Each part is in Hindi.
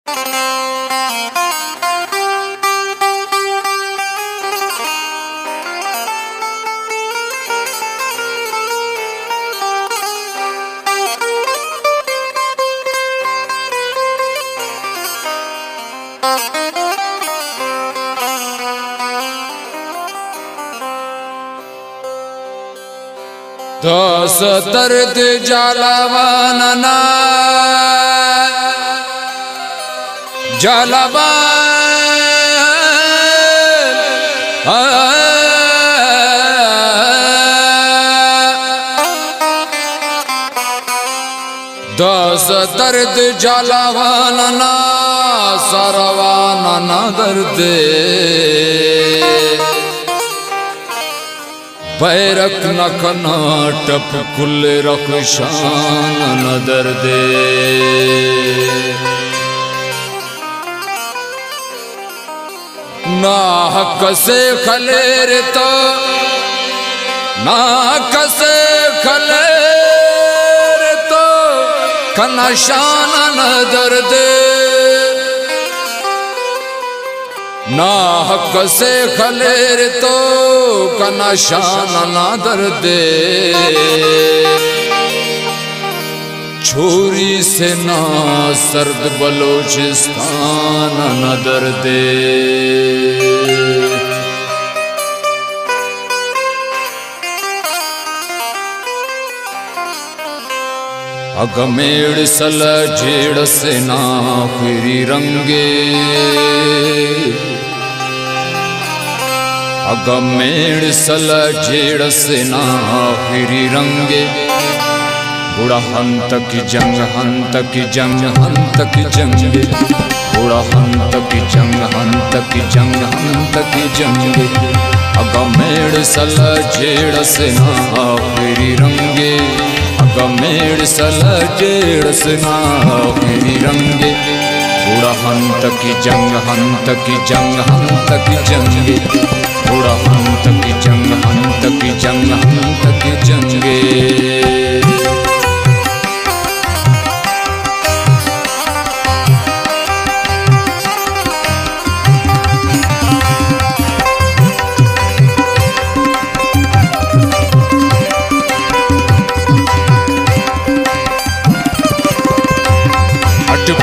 दोस दर्द जलवाना दोस दर्द जलवाना सरवाना दर्द बैरक नखना टप कुल रखशान नदर दे ना हक से खलेर तो ना हक से खलेर तो कनशान नदर दे ना हक से खलेर तो कनशान ना दर्दे छोरी से ना सर्द बलोचिस्तान न दर्दे अगमेड़ सल जेड़ से ना फिरी रंगे अगमेड़ सल जेड़ से ना फिरी रंगे बुढ़ा हंत की जंग हंत की जंग हंत की जंगे बुढ़ा हंत की जंग हंत की जंग हंत की जंगे अगमेड़ सल जेड़ से ना फिरी रंगे अगमेड़ सल जेड़ से ना फिरी रंगे बुढ़ा हंत की जंग हंत की जंग हंत की जंगे बुढ़ा हंत की जंग हंत की जंग हंत की जंगे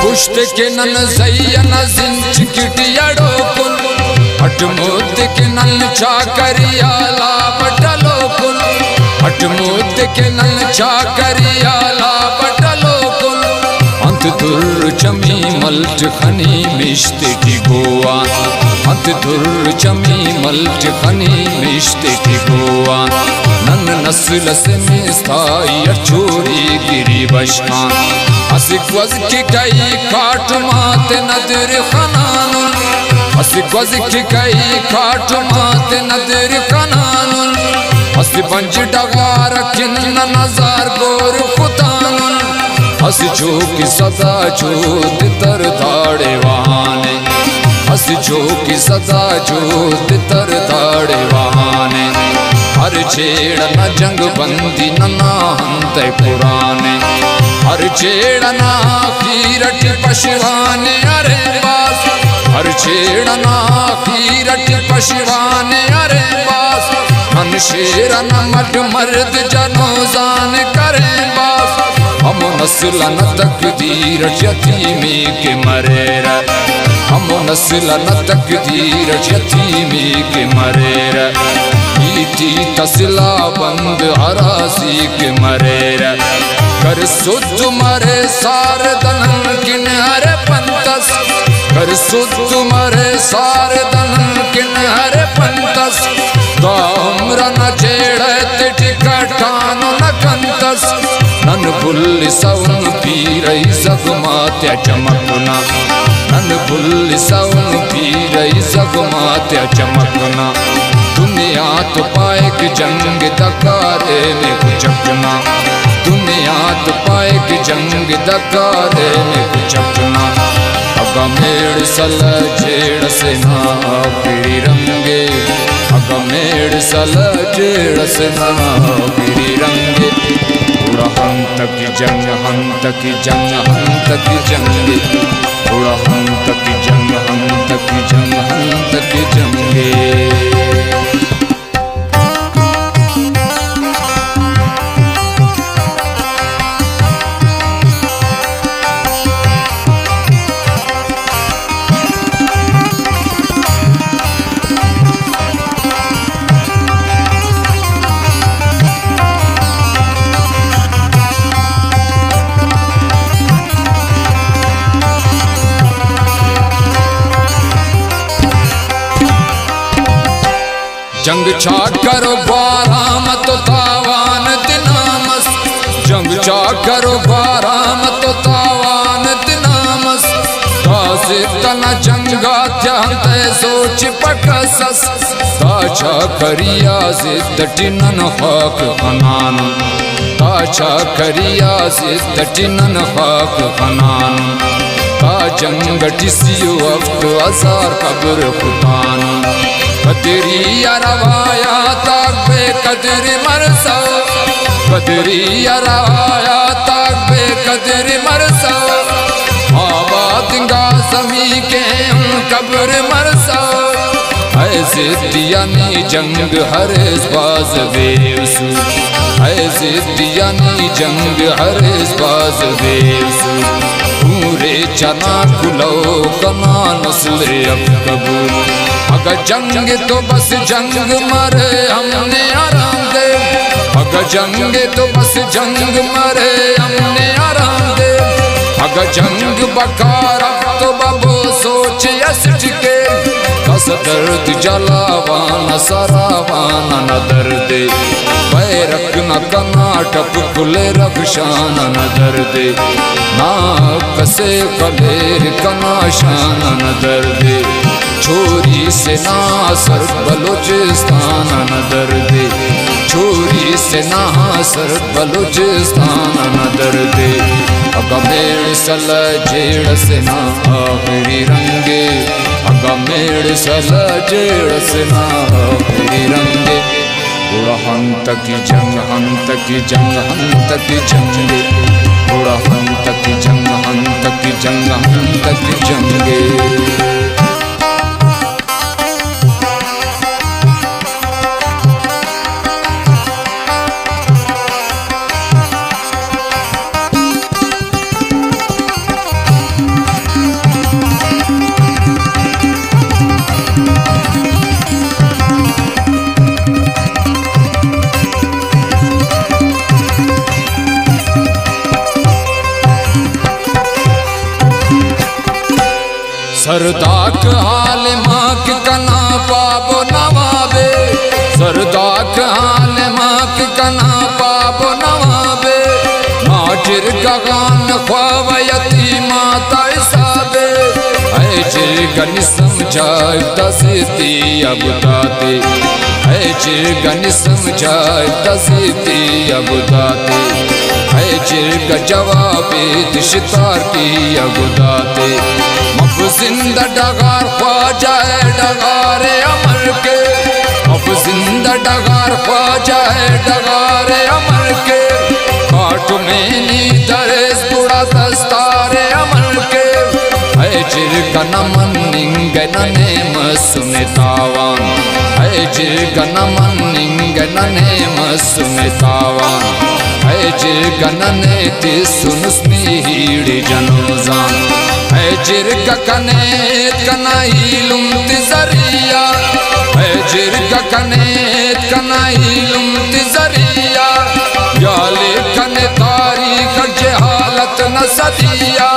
पुष्ट के नन सैयन जिंच किटियाड़ो कुल हट मुद के नन चाकरिया ला बटलो कुल हट मुद के नन चाकरिया ला बटलो कुल अंत दुर चमी मल्ट खनी मिश्ते की गोवा अंत दुर चमी मल्ट खनी मिश्ते की गोवा नन नस्ल से मिस्ताई चोरी गिरी बशकान असिक्वज की कई काट माते नदर खनानुल असिक्वज की कई काट माते नदर खनानुल असि पंच डगार किन्न नजार गोर खुतानुल असि जो की सदा जोत तर दाड़े वहाने असि जो की सदा जोत तर दाड़े वहाने हर छेड़ न जंग बंदी न हंत पुराने हर छेड़ना खीरट पशवाने अरे बास हर छेड़ना खीरट पशवाने अरे बास मन शेरना मट मर्द जनोजान करे बास हम नस्ल न तकदीर यतीमी के मरेर हम नस्ल न तकदीर यतीमी के मरेर इती तसला बंद हरासी के मरेर कर सुध मरे सार दनन किन हरे पंतस कर सुध मरे सार दनन किन हरे पंतस दाम्र न चेड़े टिकटानो न कंतस नन बुल्ली सवन पीरई जगमात्या चमकना नन बुल्ली सवन पीरई जगमात्या चमकना दुनिया तो पाए कि जंग दकारे में कुचकना दुनिया तो पाए कि जंग दकारे में कुचकना अगमेड़ सल जेड़ से ना फिरी रंगे अगमेड़ सल जेड़ से ना फिरी रंगे बुढ़ा हंत की जंग हंत की जंग हंत की जंगे बुढ़ा जंग छा करो बाराम तो तावान दिनामस, जंग छा करो बाराम तो तावान दिनामस, तासे तना जंगा ध्यान सोच पकसस, ताछा करिया जिद्दटिनन हक अनान, ताछा करिया जिद्दटिनन हक अनान, ता जंग टिसियो अफ्त अजार कब्र खुतान, कदरी अरवाया ताक बे कदरी मरसा, कदरी अरवाया ताक बे कदरी मरसा, आबादिंगा समी के कब्र मरसा, ऐसे दियानी जंग हर बाज बेसु, ऐसे दियानी जंग हर बाज बेसु, पूरे चना कुलो कना नस्ल अब कबूल, अगर जंग तो बस जंग मरे हमने आराम दे, अगर जंग तो बस जंग मरे हमने आराम दे, अगर जंग बकार तो बबो सोच यस टिके, कस दर्द जलावाना सरावाना न दर्दे, बैरक न कनाटप खुले रक्षान न दर्दे, ना कसे कलेर कनाशान न दर्दे, छोरी से नासर बलूचिस्तान न दर्दे, छोरी से नासर बलूचिस्तान न दर्दे, अगमेड़ सल जेड़ से ना आखिरी रंगे, अगमेड़ सल जेड़ से ना आखिरी रंगे, बुढ़ा हंत की जंग हंत की जंग हंत की जंगे, बुढ़ा हंत की जंग हंत की जंग हंत की जंगे। सरदाक हाल माक कना पाबो नवाबे, सरदाक हाल माक कना पाबो नवाबे, नाजिर गगान ख्वावयती माता इसाबे, ऐ जिरगन समझाए दसीती अब दाते, ऐ जिरगन समझाए दसीती अब दाते, ऐ जिरग जवाबे दिशतार की अब दाते, जिंदा डगार पा जाए डगारे अमर के, अब जिंदा डगार पा जाए डगारे अमर के, काट में नी दरेस बुढ़ा दस्तारे अमर के, है जिरगा नमन निंगने मसुने तावान, है जिरगा नमन निंगने मसुने तावान, है जिरगा नने तिसुनुस्मी हीड़ी जनोजान, है जिरगा कनेत कनाई लुमत जरिया, है जिरगा कनेत कनाई लुमत जरिया, याले कने तारीख जहालत न सदिया,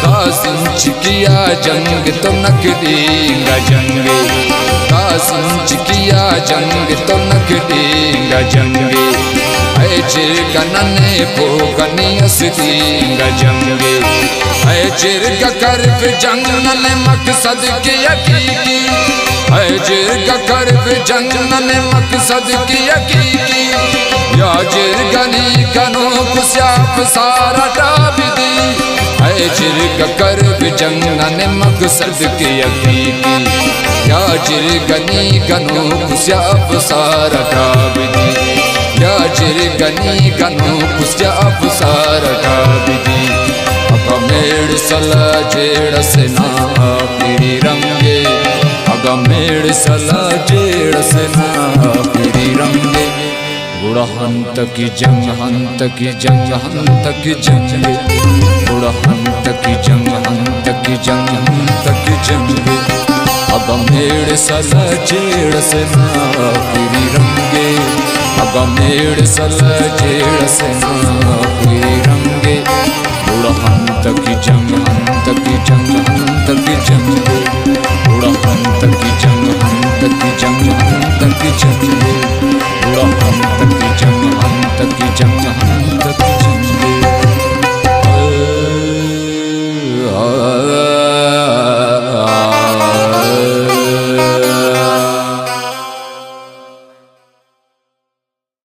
कासिंच किया जंग तो नकदींगा जंगे, कासिंच किया जंग तो नकदींगा जंगे, है जिरगा नने पोगनी असदींगा जंगे, है जिरगा करब जंग नने मकसद की हकीकी, है जिरगा करब जंग नने मकसद की हकीकी, या जिरगा नी कनो कुस्याप सारा टाबिदी, है जिरगा करब जंग नने मकसद की हकीकी, या जिरगा नी कनो कुस्याप सारा टाबिदी, या जिरगा नी कनो कुस्याप सारा टाबिदी, अगमेड़ सला जेड़ से ना आखिरी रंगे, अगमेड़ सला जेड़ से ना आखिरी रंगे, बुढ़ा हंत की जंग हंत की जंग हंत की जंगे, बुढ़ा हंत की जंग हंत की जंग हंत की जंगे, अगमेड़ सला जेड़ से ना आखिरी रंगे, अगमेड़ सला जेड़ से ना आखिरी रंगे, बुढ़ा हंत की जंग